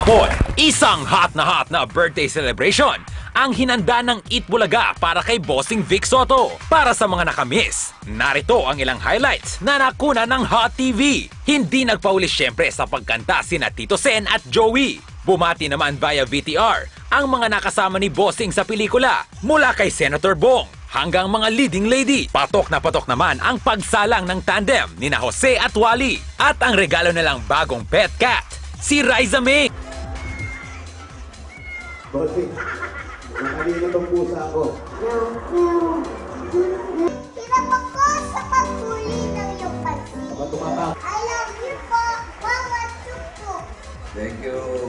Kahapon, isang hot na birthday celebration ang hinanda ng Eat Bulaga para kay Bossing Vic Soto. Para sa mga nakamiss, narito ang ilang highlights na nakuna ng Hot TV. Hindi nagpauli syempre sa pagkanta sina Tito Sen at Joey. Bumati naman via VTR ang mga nakasama ni Bossing sa pelikula, mula kay Senator Bong hanggang mga leading lady. Patok na patok naman ang pagsalang ng tandem ni na Jose at Wally. At ang regalo nilang bagong pet cat, si Riza May. Bossing, nakalina tong pusa ko. Pinapag ko sa paghuli ng iyong pansin. I love you po, Wawa Chuko. Thank you.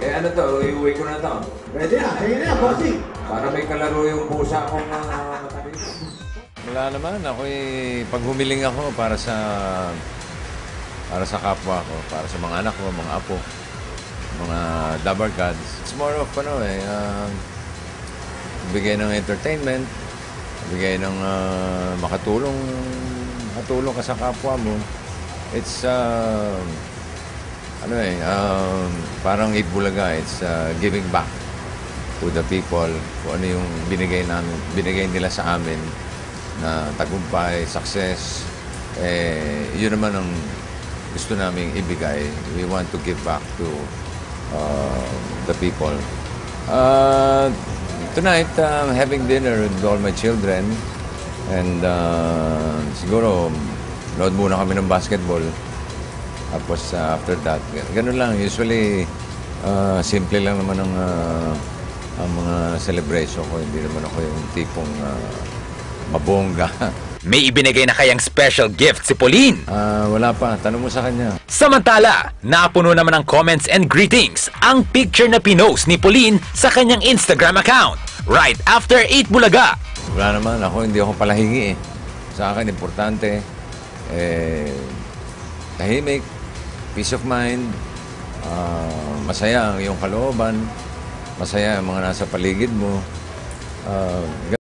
Eh ano to? Iuwi ko na to. Pwede na, ayun na, Bossing. Para may kalaro yung pusa akong matalis. Wala naman. Ako'y pag humiling ako para sa kapwa ko, para sa mga anak ko, mga apo, mga dabar gods. It's more of bigay ng entertainment, bigay ng makatulong ka sa kapwa mo. It's parang Eat Bulaga. It's giving back to the people kung ano yung binigay nila sa amin na tagumpay, success. Yun naman ang gusto naming ibigay. We want to give back to the people. Tonight, having dinner with all my children, and siguro nood muna kami ng basketball. Tapos after that, ganun lang. Usually, simple lang naman ang mga celebration ko. Hindi naman ako yung tipong mabongga. May ibinigay na kayang special gift si Pauline. Wala pa. Tanong mo sa kanya. Samantala, napuno naman ng comments and greetings ang picture na pinost ni Pauline sa kanyang Instagram account right after Eat Bulaga. Wala naman. Hindi ako palahingi eh. Sa akin, importante. Tahimik, peace of mind, masaya ang iyong kalooban, masaya ang mga nasa paligid mo.